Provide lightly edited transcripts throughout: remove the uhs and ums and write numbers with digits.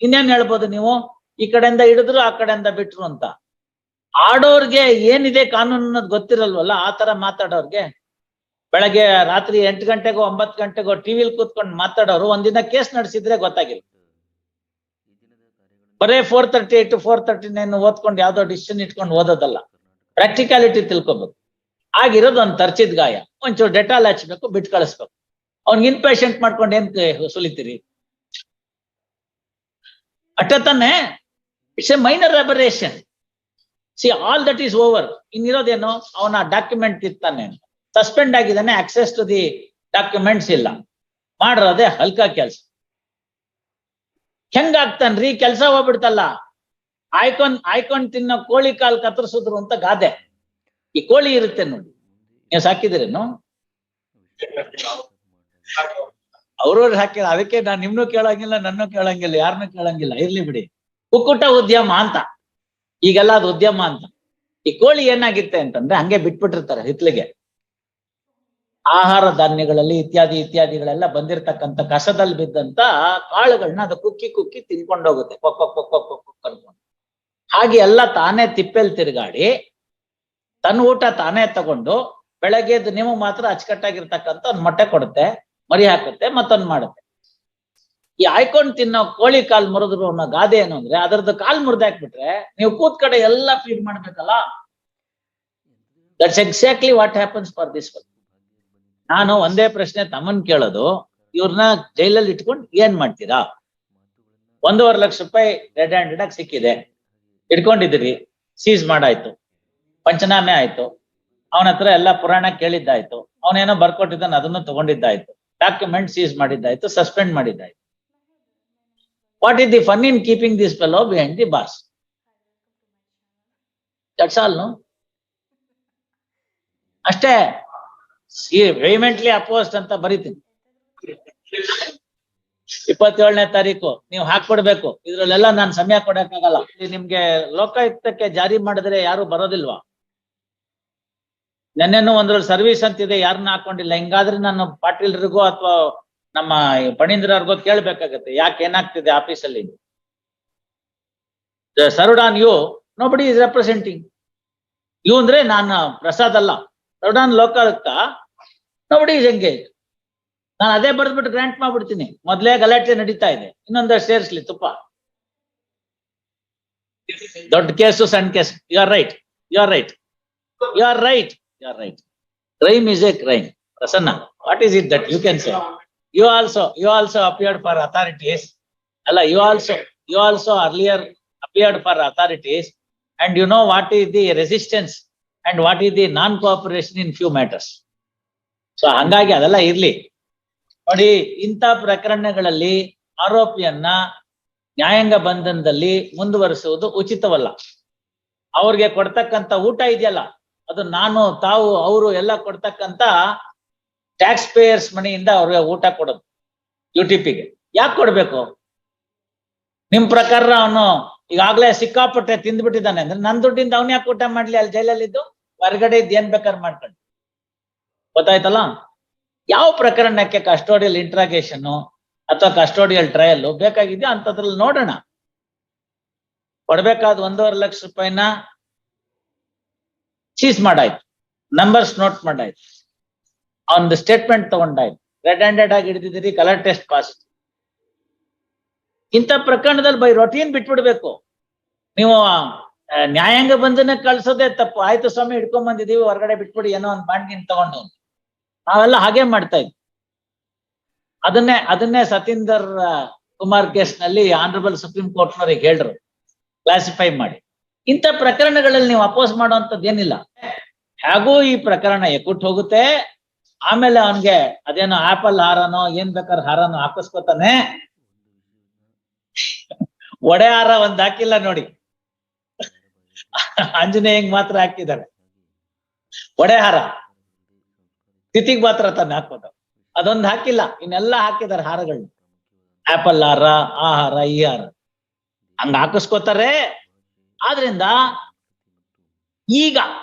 ಇನ್ನೇನ್ ಹೇಳ್ಬೋದು ನೀವು? ಈ ಕಡೆಯಿಂದ ಹಿಡಿದ್ರು ಆ ಕಡೆಯಿಂದ ಬಿಟ್ರು ಅಂತ. ಆಡೋರ್ಗೆ ಏನಿದೆ ಕಾನೂನು ಅನ್ನೋದು ಗೊತ್ತಿರಲ್ವಲ್ಲ, ಆ ತರ ಮಾತಾಡೋರ್ಗೆ. ಬೆಳಗ್ಗೆ ರಾತ್ರಿ 8 ಗಂಟೆಗೋ 9 ಗಂಟೆಗೋ ಟಿವಿಲ್ ಕೂತ್ಕೊಂಡು ಮಾತಾಡೋರು ಒಂದಿನ ಕೇಸ್ ನಡೆಸಿದ್ರೆ ಗೊತ್ತಾಗಿಲ್ಲ. ಬರೇ 438 to 439 ಓದ್ಕೊಂಡು ಯಾವ್ದೋ ಡಿಸಿಷನ್ ಇಟ್ಕೊಂಡು ಓದೋದಲ್ಲ, ಪ್ರಾಕ್ಟಿಕಾಲಿಟಿ ತಿಳ್ಕೊಬೇಕು. ಆಗಿರೋದು ಒಂದ್ ತರ್ಚಿದ್ ಗಾಯ, ಒಂಚೂರು ಡೆಟಾಲ್ ಹಚ್ಬೇಕು, ಬಿಟ್ಟು ಕಳಿಸ್ಬೇಕು. ಅವ್ನಿಗೆ ಇನ್ಪೇಷಂಟ್ ಮಾಡ್ಕೊಂಡು ಏನ್ ಸುಲಿತೀರಿ? ಅಟ್ಟತಾನೆ, it's a minor operation. See all that is over. ಇನ್ನಿರೋದೇನು, ಅವನ ಡಾಕ್ಯುಮೆಂಟ್ ಇರ್ತಾನೆ, ಸಸ್ಪೆಂಡ್ ಆಗಿದ್ದಾನೆ, ಆಕ್ಸೆಸ್ ಟು ದಿ ಡಾಕ್ಯುಮೆಂಟ್ಸ್ ಇಲ್ಲ, ಮಾಡಿರೋದೇ ಹಲ್ಕ ಕೆಲ್ಸ. ಹೆಂಗಾಗ್ತಾನ್ರಿ? ಕೆಲ್ಸ ಹೋಗ್ಬಿಡ್ತಲ್ಲ. ಆಯ್ಕೊಂಡ್ ತಿನ್ನೋ ಕೋಳಿ ಕಾಲ್ ಕತ್ತರಿಸಿದ್ರು ಅಂತ ಗಾದೆ. ಈ ಕೋಳಿ ಇರುತ್ತೆ ನೋಡಿ, ನೀವು ಸಾಕಿದಿರೇನು? ಅವ್ರವ್ರು ಹಾಕಿಲ್ಲ. ಅದಕ್ಕೆ ನಾನ್ ನಿಮ್ನು ಕೇಳಂಗಿಲ್ಲ, ನನ್ನೂ ಕೇಳಂಗಿಲ್ಲ, ಯಾರನ್ನೂ ಕೇಳಂಗಿಲ್ಲ. ಇರ್ಲಿ ಬಿಡಿ, ಕುಕ್ಕುಟ ಉದ್ಯಮ ಅಂತ, ಈಗೆಲ್ಲ ಅದು ಉದ್ಯಮ ಅಂತ. ಈ ಕೋಳಿ ಏನಾಗಿತ್ತೆ ಅಂತಂದ್ರೆ ಹಂಗೆ ಬಿಟ್ಬಿಟ್ಟಿರ್ತಾರೆ ಹಿತ್ಲಿಗೆ. ಆಹಾರ ಧಾನ್ಯಗಳಲ್ಲಿ ಇತ್ಯಾದಿಗಳೆಲ್ಲ ಬಂದಿರತಕ್ಕಂಥ ಕಸದಲ್ಲಿ ಬಿದ್ದಂತ ಕಾಳುಗಳನ್ನ ಅದು ಕುಕ್ಕಿ ಕುಕ್ಕಿ ತಿನ್ಕೊಂಡೋಗುತ್ತೆ, ಅನ್ಕೊಂಡು. ಹಾಗೆ ಎಲ್ಲ ತಾನೇ ತಿಪ್ಪೆಲ್ ತಿರುಗಾಡಿ ತನ್ನ ಊಟ ತಾನೇ ತಗೊಂಡು ಬೆಳಗ್ಗೆದ್ದು ನೀವು ಮಾತ್ರ ಅಚ್ಚುಕಟ್ಟಾಗಿರ್ತಕ್ಕಂಥ ಒಂದ್ ಮೊಟ್ಟೆ ಕೊಡುತ್ತೆ, ಮರಿ ಹಾಕುತ್ತೆ, ಮತ್ತೊಂದ್ ಮಾಡುತ್ತೆ. ಈ ಆಯ್ಕೊಂಡ್ ತಿನ್ನೋ ಕೋಳಿ ಕಾಲ್ ಮುರಿದ್ರು ಅನ್ನೋ ಗಾದೆ ಏನು ಅಂದ್ರೆ, ಅದರದ್ದು ಕಾಲ್ ಮುರಿದಾಕ್ಬಿಟ್ರೆ ನೀವು ಕೂತ್ ಕಡೆ ಎಲ್ಲ ಫೀಡ್ ಮಾಡ್ಬೇಕಲ್ಲ. That's exactly what happens for this one. ನಾನು ಒಂದೇ ಪ್ರಶ್ನೆ ತಮ್ಮನ್ ಕೇಳೋದು, ಇವ್ರನ್ನ ಜೈಲಲ್ಲಿ ಇಟ್ಕೊಂಡು ಏನ್ ಮಾಡ್ತೀರಾ? 1.5 ಲಕ್ಷ ರೂಪಾಯಿ ರೆಡ್ ಹ್ಯಾಂಡೆಡ್ ಆಗಿ ಸಿಕ್ಕಿದೆ, ಇಟ್ಕೊಂಡಿದ್ದೀರಿ, ಸೀಸ್ ಮಾಡಾಯ್ತು, ಪಂಚನಾಮೆ ಆಯ್ತು, ಅವನ ಹತ್ರ ಎಲ್ಲ ಪುರಾಣ ಕೇಳಿದ್ದಾಯ್ತು, ಅವನೇನೋ ಬರ್ಕೊಟ್ಟಿದ್ದಾನೆ ಅದನ್ನು ತಗೊಂಡಿದ್ದಾಯ್ತು, ಡಾಕ್ಯುಮೆಂಟ್ ಸೀಸ್ ಮಾಡಿದ್ದಾಯ್ತು, ಸಸ್ಪೆಂಡ್ ಮಾಡಿದ್ದಾಯ್ತು. What is the fun in keeping this fellow behind the bars? That's all. No, ಅಷ್ಟೇ. ವೆಹಿಮೆಂಟ್ಲಿ ಅಪೋಸ್ಡ್ ಅಂತ ಬರೀತೀನಿ. 27ನೇ ತಾರೀಕು ನೀವು ಹಾಕೊಡ್ಬೇಕು. ಇದ್ರಲ್ಲೆಲ್ಲ ನಾನು ಸಮಯ ಕೊಡಕ್ಕಾಗಲ್ಲ. ನಿಮ್ಗೆ ಲೋಕಾಯುಕ್ತಕ್ಕೆ ಜಾರಿ ಮಾಡಿದ್ರೆ ಯಾರು ಬರೋದಿಲ್ವಾ? ನೆನ್ನೆನೂ ಒಂದ್ರಲ್ಲಿ ಸರ್ವಿಸ್ ಅಂತಿದೆ, ಯಾರನ್ನ ಹಾಕೊಂಡಿಲ್ಲ. ಹಿಂಗಾದ್ರೆ ನಾನು ಪಾಟೀಲ್ರಿಗೋ ಅಥವಾ ನಮ್ಮ ಪಣೀಂದ್ರರ್ಗೋ ಕೇಳ್ಬೇಕಾಗತ್ತೆ, ಯಾಕೆ ಏನಾಗ್ತಿದೆ ಆಫೀಸಲ್ಲಿ. Served on you, nobody is representing you. ಅಂದ್ರೆ ನಾನು ಪ್ರಸಾದ್ ಅಲ್ಲ, served on Lokayukta, nobody is engage. ನಾನು ಅದೇ ಬರ್ದ್ಬಿಟ್ಟು ಗ್ರಾಂಟ್ ಮಾಡ್ಬಿಡ್ತೀನಿ. ಮೊದ್ಲೇ ಗಲಾಟೆ ನಡೀತಾ ಇದೆ, ಇನ್ನೊಂದಷ್ಟು ಸೇರಿಸ್ಲಿ ತುಪ್ಪ. ದೊಡ್ಡ ಕೇಸು ಸಣ್ಣ case. You are right, you are right, you are right, you are right. Crime is a crime. Prasanna, what is it that you can say? You also appeared for authorities. Allah, you also earlier appeared for authorities, and you know what is the resistance and what is the non-cooperation in few matters. So ಹಂಗಾಗಿ ಅದೆಲ್ಲ ಇರ್ಲಿ. ನೋಡಿ, ಇಂಥ ಪ್ರಕರಣಗಳಲ್ಲಿ ಆರೋಪಿಯನ್ನ ನ್ಯಾಯಾಂಗ ಬಂಧನದಲ್ಲಿ ಮುಂದುವರಿಸುವುದು ಉಚಿತವಲ್ಲ. ಅವ್ರಿಗೆ ಕೊಡ್ತಕ್ಕಂಥ ಊಟ ಇದೆಯಲ್ಲ, ಅದು ನಾನು, ತಾವು, ಅವರು ಎಲ್ಲ ಕೊಡ್ತಕ್ಕಂಥ ಟ್ಯಾಕ್ಸ್ ಪೇಯರ್ಸ್ ಮನಿಯಿಂದ ಅವ್ರಿಗೆ ಊಟ ಕೊಡೋದು UTPಗೆ. ಯಾಕೆ ಕೊಡ್ಬೇಕು? ನಿಮ್ ಪ್ರಕಾರ ಅವನು ಈಗಾಗ್ಲೇ ಸಿಕ್ಕಾಪಟ್ಟೆ ತಿಂದ್ಬಿಟ್ಟಿದ್ದಾನೆ ಅಂದ್ರೆ ನನ್ನ ದುಡ್ಡಿಂದ ಅವನ್ ಯಾಕೆ ಊಟ ಮಾಡ್ಲಿ ಅಲ್ಲಿ ಜೈಲಲ್ಲಿದ್ದು? ಹೊರಗಡೆ ಇದ್ದು ಏನ್ ಬೇಕಾದ್ರೆ ಮಾಡ್ಕೊಂಡು. ಗೊತ್ತಾಯ್ತಲ್ಲ? ಯಾವ ಪ್ರಕರಣಕ್ಕೆ ಕಸ್ಟೋಡಿಯಲ್ ಇಂಟ್ರಾಗೇಷನ್ ಅಥವಾ ಕಸ್ಟೋಡಿಯಲ್ ಟ್ರಯಲ್ ಬೇಕಾಗಿದೆಯೋ ಅಂತದ್ರಲ್ಲಿ ನೋಡೋಣ. ಕೊಡ್ಬೇಕಾದ 1.5 ಲಕ್ಷ ರೂಪಾಯಿನ ಸೀಸ್ ಮಾಡಾಯ್ತು, ನಂಬರ್ಸ್ ನೋಟ್ ಮಾಡಾಯ್ತು, ಅವನದು ಸ್ಟೇಟ್ಮೆಂಟ್ ತಗೊಂಡಾಯ್ತು, ರೆಡ್ ಹ್ಯಾಂಡೆಡ್ ಆಗಿ ಹಿಡಿದಿದ್ದೀರಿ, ಕಲರ್ ಟೆಸ್ಟ್ ಪಾಸ್. ಇಂಥ ಪ್ರಕರಣದಲ್ಲಿ ಬೈ ರೊಟೀನ್ ಬಿಟ್ಬಿಡ್ಬೇಕು. ನೀವು ನ್ಯಾಯಾಂಗ ಬಂಧನ ಕಳ್ಸೋದೇ ತಪ್ಪು. ಆಯ್ತು ಸ್ವಾಮಿ, ಹಿಡ್ಕೊಂಡ್ ಬಂದಿದೀವಿ, ಹೊರಗಡೆ ಬಿಟ್ಬಿಡಿ, ಏನೋ ಒಂದು ಬಾಂಡ್ಗಿನ್ ತಗೊಂಡು. ನಾವೆಲ್ಲ ಹಾಗೆ ಮಾಡ್ತಾ ಇದ್ವಿ. ಅದನ್ನೇ ಸತೀಂದರ್ ಕುಮಾರ್ ಕೇಸ್ ನಲ್ಲಿ ಆನರಬಲ್ ಸುಪ್ರೀಂ ಕೋರ್ಟ್ನವ್ರಿಗೆ ಹೇಳ್ರು, ಕ್ಲಾಸಿಫೈ ಮಾಡಿ. ಇಂಥ ಪ್ರಕರಣಗಳಲ್ಲಿ ನೀವು ಅಪೋಸ್ ಮಾಡುವಂಥದ್ದು ಏನಿಲ್ಲ. ಹೇಗೂ ಈ ಪ್ರಕರಣ ಎಕ್ಕುಟ್ ಹೋಗುತ್ತೆ, ಆಮೇಲೆ ಅವನ್ಗೆ ಅದೇನೋ ಆಪಲ್ ಹಾರನೋ ಏನ್ ಬೇಕಾದ್ರೆ ಹಾರನೋ ಹಾಕಿಸ್ಕೊತಾನೆ. ಒಡೆ ಹಾರ ಒಂದ್ ಹಾಕಿಲ್ಲ ನೋಡಿ, ಆಂಜನೇಯಂಗ್ ಮಾತ್ರ ಹಾಕಿದ್ದಾರೆ ಒಡೆ ಹಾರ, ತಿಥಿಗ್ ಮಾತ್ರ ತಾನೆ ಹಾಕೋದು, ಅದೊಂದು ಹಾಕಿಲ್ಲ, ಇನ್ನೆಲ್ಲ ಹಾಕಿದ್ದಾರೆ ಹಾರಗಳು. ಆಪಲ್ ಹಾರ, ಆ ಹಾರ, ಈ ಹಾರ, ಹಂಗ ಹಾಕಿಸ್ಕೋತಾರೆ. ಆದ್ರಿಂದ ಈಗ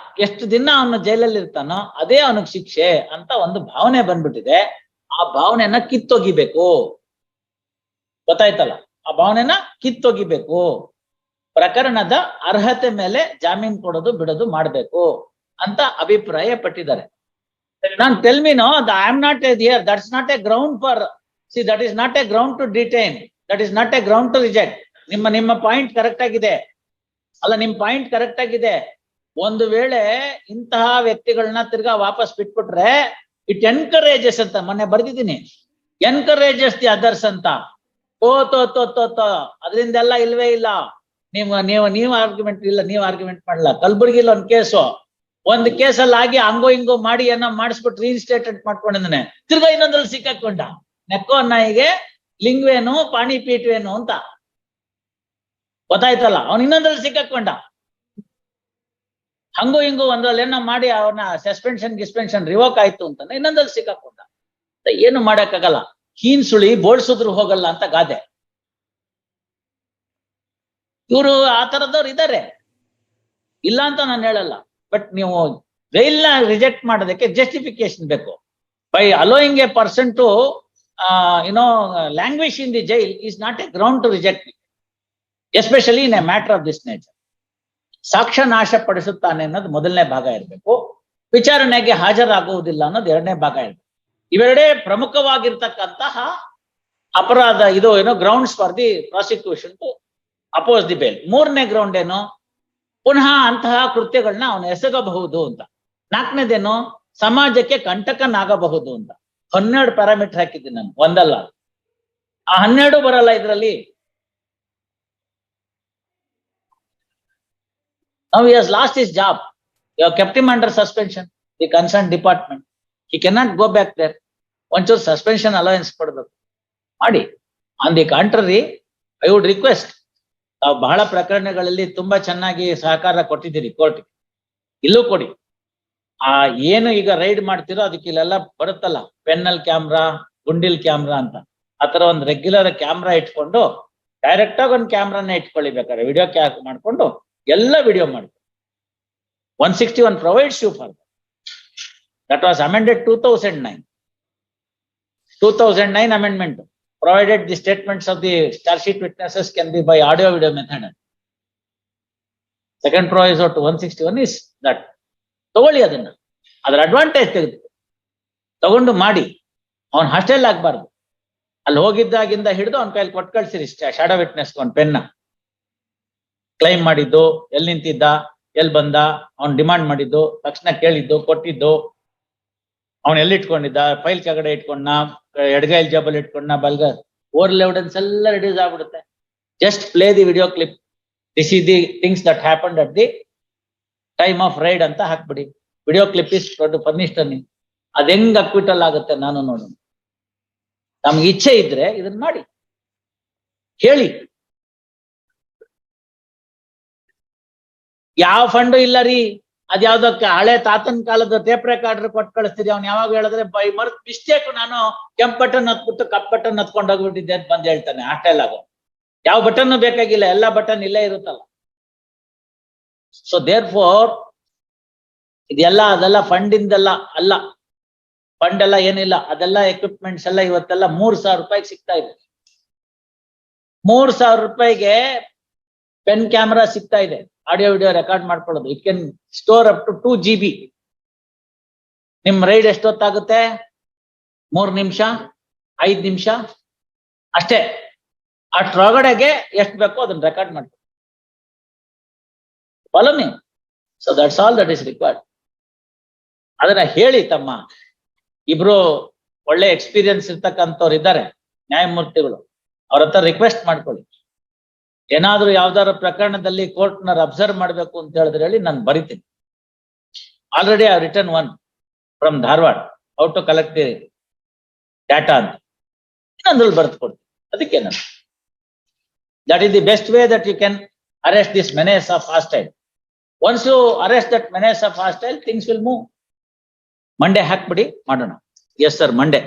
ಎಷ್ಟು ದಿನ ಅವನು ಜೈಲಲ್ಲಿ ಇರ್ತಾನೋ ಅದೇ ಅವನಿಗೆ ಶಿಕ್ಷೆ ಅಂತ ಒಂದು ಭಾವನೆ ಬಂದ್ಬಿಟ್ಟಿದೆ. ಆ ಭಾವನೆಯನ್ನ ಕಿತ್ತೊಗಿಬೇಕು. ಗೊತ್ತಾಯ್ತಲ್ಲ? ಆ ಭಾವನೆನ ಕಿತ್ತೊಗಿಬೇಕು. ಪ್ರಕರಣದ ಅರ್ಹತೆ ಮೇಲೆ ಜಾಮೀನ್ ಕೊಡೋದು ಬಿಡೋದು ಮಾಡ್ಬೇಕು ಅಂತ ಅಭಿಪ್ರಾಯ ಪಟ್ಟಿದ್ದಾರೆ. ನಾನು tell me no, I am not here, that's not a ground for, see that is not a ground to detain, that is not a ground to reject. ನಿಮ್ಮ ಪಾಯಿಂಟ್ ಕರೆಕ್ಟ್ ಆಗಿದೆ, ಅಲ್ಲ ನಿಮ್ ಪಾಯಿಂಟ್ ಕರೆಕ್ಟ್ ಆಗಿದೆ. ಒಂದು ವೇಳೆ ಇಂತಹ ವ್ಯಕ್ತಿಗಳನ್ನ ತಿರ್ಗಾ ವಾಪಸ್ ಬಿಟ್ಬಿಟ್ರೆ ಇಟ್ ಎನ್ಕರೇಜಸ್ ಅಂತ ಮೊನ್ನೆ ಬರ್ದಿದ್ದೀನಿ, ಎನ್ಕರೇಜಸ್ ದಿ ಅದರ್ಸ್ ಅಂತ. ಅದರಿಂದೆಲ್ಲ ಇಲ್ವೇ ಇಲ್ಲ. ನೀವು ಆರ್ಗ್ಯುಮೆಂಟ್ ಇಲ್ಲ, ನೀವು ಆರ್ಗ್ಯುಮೆಂಟ್ ಮಾಡಲ್ಲ. ಕಲ್ಬುರ್ಗಿಲಿ ಒಂದು ಕೇಸಲ್ಲಿ ಆಗಿ ಹಂಗೋ ಹಿಂಗೋ ಮಾಡಿ ಏನೋ ಮಾಡಿಸ್ಬಿಟ್ಟು ರೀಇನ್ಸ್ಟೇಟೆಡ್ ಮಾಡ್ಕೊಂಡಿದ್ದಾನೆ, ತಿರ್ಗಾ ಇನ್ನೊಂದ್ರಲ್ಲಿ ಸಿಕ್ಕಾಕೊಂಡ. ನೆಕ್ಕೋ ನಾಯಿಗೆ ಲಿಂಗ್ವೇನು ಪಾಣಿಪೀಠವೇನು ಅಂತ ಗೊತ್ತಾಯ್ತಲ್ಲ, ಅವ್ನು ಇನ್ನೊಂದ್ರಲ್ಲಿ ಸಿಕ್ಕಾಕೊಂಡ. ಹಂಗೋ ಹಿಂಗೋ ಒಂದ್ರಲ್ಲಿ ಏನೋ ಮಾಡಿ ಅವ್ರನ್ನ ಸಸ್ಪೆನ್ಷನ್ ರಿವೋಕ್ ಆಯ್ತು ಅಂತ ಇನ್ನೊಂದ್ರಲ್ಲಿ ಸಿಕ್ಕಾಕೊಂಡ. ಏನು ಮಾಡಕ್ಕಾಗಲ್ಲ, ಹೀನ್ ಸುಳಿ ಬೋಳ್ಸಿದ್ರು ಹೋಗಲ್ಲ ಅಂತ ಗಾದೆ. ಇವರು ಆ ತರದವ್ರು ಇದ್ದಾರೆ, ಇಲ್ಲ ಅಂತ ನಾನು ಹೇಳಲ್ಲ. ಬಟ್ ನೀವು ಜೈಲ್ನ ರಿಜೆಕ್ಟ್ ಮಾಡೋದಕ್ಕೆ ಜಸ್ಟಿಫಿಕೇಶನ್ ಬೇಕು. By allowing a person to languish in the jail is not a ground to reject, especially in a matter of this nature. ಸಾಕ್ಷ್ಯ ನಾಶ ಪಡಿಸುತ್ತಾನೆ ಅನ್ನೋದು ಮೊದಲನೇ ಭಾಗ ಇರಬೇಕು, ವಿಚಾರಣೆಗೆ ಹಾಜರಾಗುವುದಿಲ್ಲ ಅನ್ನೋದು ಎರಡನೇ ಭಾಗ ಇರಬೇಕು. ಇವೆರಡೇ ಪ್ರಮುಖವಾಗಿರ್ತಕ್ಕಂತಹ ಅಪರಾಧ, ಇದು grounds for the prosecution to oppose the bail. ಮೂರನೇ ಗ್ರೌಂಡ್ ಏನು, ಪುನಃ ಅಂತಹ ಕೃತ್ಯಗಳನ್ನ ಅವನು ಎಸಗಬಹುದು ಅಂತ. ನಾಲ್ಕನೇದೇನು, ಸಮಾಜಕ್ಕೆ ಕಂಟಕನಾಗಬಹುದು ಅಂತ. 12 ಪ್ಯಾರಾಮೀಟರ್ ಹಾಕಿದ್ದೀನಿ ನಾನು, ಒಂದಲ್ಲ. ಆ 12 ಬರಲ್ಲ ಇದರಲ್ಲಿ. Now he has lost his job. You have kept him under suspension, the concerned department. He cannot go back there. ಒಂಚೂರು ಸಸ್ಪೆನ್ಷನ್ ಅಲೋಯನ್ಸ್ ಕೊಡಬೇಕು ಮಾಡಿ. On the contrary, I would request, ತಾವು ಬಹಳ ಪ್ರಕರಣಗಳಲ್ಲಿ ತುಂಬಾ ಚೆನ್ನಾಗಿ ಸಹಕಾರ ಕೊಟ್ಟಿದ್ದೀರಿ ಕೋರ್ಟ್ಗೆ, ಇಲ್ಲೂ ಕೊಡಿ. ಏನು ಈಗ ರೈಡ್ ಮಾಡ್ತಿರೋ ಅದಕ್ಕೆ ಇಲ್ಲೆಲ್ಲ ಬರುತ್ತಲ್ಲ, ಪೆನ್ನಲ್ ಕ್ಯಾಮ್ರಾ, ಗುಂಡಿಲ್ ಕ್ಯಾಮ್ರಾ ಅಂತ. ಆತರ ಒಂದು ರೆಗ್ಯುಲರ್ ಕ್ಯಾಮ್ರಾ ಇಟ್ಕೊಂಡು ಡೈರೆಕ್ಟ್ ಆಗಿ ಒಂದು ಕ್ಯಾಮ್ರಾನ ಇಟ್ಕೊಳ್ಳಿ, ಬೇಕಾದ್ರೆ ವಿಡಿಯೋ ಕ್ಯಾಪ್ ಮಾಡ್ಕೊಂಡು ಎಲ್ಲ ವಿಡಿಯೋ ಮಾಡ್ತಾರೆ. 161 provides you for that was amended 2009 amendment provided the statements of the charge sheet witnesses can be by audio video method. Second proviso to 161 is that ತಗೊಳ್ಳಿ, ಅದನ್ನ ಅದರ ಅಡ್ವಾಂಟೇಜ್ ತಗೊಂಡು ಮಾಡಿ. ಅವನ್ ಹಾಸ್ಟೆಲ್ ಆಗ್ಬಾರ್ದು. ಅಲ್ಲಿ ಹೋಗಿದ್ದಾಗಿಂದ ಹಿಡಿದು ಅವನ ಕೈಲಿ ಕೊಟ್ಟು ಕಳ್ಸಿರಿ ಶಾಡೋ ವಿಟ್ನೆಸ್ ಒಂದು ಪೆನ್ನ. ಕ್ಲೈಮ್ ಮಾಡಿದ್ದು, ಎಲ್ಲಿ ನಿಂತಿದ್ದ, ಎಲ್ಲಿ ಬಂದ, ಅವ್ನು ಡಿಮಾಂಡ್ ಮಾಡಿದ್ದು, ತಕ್ಷಣ ಕೇಳಿದ್ದು, ಕೊಟ್ಟಿದ್ದು, ಅವನು ಎಲ್ಲಿ ಇಟ್ಕೊಂಡಿದ್ದ, ಫೈಲ್ ಕೆಳಗಡೆ ಇಟ್ಕೊಂಡ, ಎಡಗೈಲ್ ಜಾಬಲ್ಲಿ ಇಟ್ಕೊಂಡ, ಬಲ್ಗ, ಓವರ್ ಎವಿಡೆನ್ಸ್ ಎಲ್ಲ ರೆಡ್ಯೂಸ್ ಆಗ್ಬಿಡುತ್ತೆ. Just play the video clip, this is the things that happened at the time of raid ಅಂತ ಹಾಕ್ಬಿಡಿ. ವಿಡಿಯೋ ಕ್ಲಿಪ್ ಇಸ್ ಫರ್ನಿಶ್ಡ್ ಅನ್ನಿ. ಅದ್ ಹೆಂಗ್ ಅಕ್ವಿಟಲ್ ಆಗುತ್ತೆ ನಾನು ನೋಡೋಣ. ನಮ್ಗೆ ಇಚ್ಛೆ ಇದ್ರೆ ಇದನ್ನ ಮಾಡಿ, ಹೇಳಿ. ಯಾವ ಫಂಡು ಇಲ್ಲ ರೀ, ಅದ್ಯಾವ್ದಕ್ಕೆ ಹಳೆ ತಾತನ ಕಾಲದ ಟೇಪ್ ರೆಕಾರ್ಡರ್ ಕೊಟ್ಟು ಕಳಿಸ್ತೀರಿ. ಅವ್ನು ಯಾವಾಗ ಹೇಳಿದ್ರೆ ಬೈ ಮರ್ತ್ ಮಿಸ್ಟೇಕ್ ನಾನು ಕೆಂಪ್ ಬಟನ್ ಹತ್ಬಿಟ್ಟು ಕಪ್ ಬಟನ್ ಹತ್ಕೊಂಡು ಹೋಗ್ಬಿಟ್ಟಿದ್ದೆ ಅಂತ ಬಂದು ಹೇಳ್ತಾನೆ. ಹಾಸ್ಟೆಲ್ ಆಗೋ ಯಾವ ಬಟನ್ ಬೇಕಾಗಿಲ್ಲ, ಎಲ್ಲ ಬಟನ್ ಇಲ್ಲೇ ಇರುತ್ತಲ್ಲ. ಸೊ ದೇರ್ ಫೋರ್ ಇದೆಲ್ಲ ಅದೆಲ್ಲ ಫಂಡಿಂದೆಲ್ಲ ಅಲ್ಲ, ಫಂಡ್ ಎಲ್ಲ ಏನಿಲ್ಲ, ಅದೆಲ್ಲ ಎಕ್ವಿಪ್ಮೆಂಟ್ಸ್ ಎಲ್ಲ ಇವತ್ತೆಲ್ಲ 3,000 ರೂಪಾಯಿಗೆ ಸಿಗ್ತಾ ಇದೆ. 3,000 ರೂಪಾಯಿಗೆ ಪೆನ್ ಕ್ಯಾಮ್ರಾ ಸಿಗ್ತಾ ಇದೆ, ಆಡಿಯೋ ವಿಡಿಯೋ ರೆಕಾರ್ಡ್ ಮಾಡ್ಕೊಳ್ಳೋದು. It can store up to 2 GB. ನಿಮ್ ರೈಡ್ ಎಷ್ಟೊತ್ತಾಗುತ್ತೆ? 3 ನಿಮಿಷ, 5 ನಿಮಿಷ ಅಷ್ಟೇ. ಅಷ್ಟ್ರೊಳಗಡೆಗೆ ಎಷ್ಟು ಬೇಕೋ ಅದನ್ನ ರೆಕಾರ್ಡ್ ಮಾಡ್ಕೊಳ್ಳಿ. Follow me. So that's all that is required. ಅದನ್ನ ಹೇಳಿ. ತಮ್ಮ ಇಬ್ರು ಒಳ್ಳೆ ಎಕ್ಸ್ಪೀರಿಯನ್ಸ್ ಇರ್ತಕ್ಕಂಥವ್ರು ಇದ್ದಾರೆ, ನ್ಯಾಯಮೂರ್ತಿಗಳು, ಅವ್ರ ಹತ್ರ ರಿಕ್ವೆಸ್ಟ್ ಮಾಡ್ಕೊಳ್ಳಿ. ಏನಾದ್ರೂ ಯಾವ್ದಾದ್ರು ಪ್ರಕರಣದಲ್ಲಿ ಕೋರ್ಟ್ನ ಅಬ್ಸರ್ವ್ ಮಾಡ್ಬೇಕು ಅಂತ ಹೇಳಿದ್ರೆ ಹೇಳಿ, ನಾನು ಬರಿತೀನಿ. Already I return one from Dharwad, how to collect the data ಅಂತ ಇನ್ನೊಂದ್ರಲ್ಲಿ ಬರ್ದು ಕೊಡ್ತೀನಿ. ಅದಕ್ಕೆ ನಾನು that is the best way that you can arrest this menace of hostile. Once you arrest that menace of hostile, things will move. Monday ಹಾಕ್ಬಿಡಿ, ಮಾಡೋಣ. Yes sir, Monday.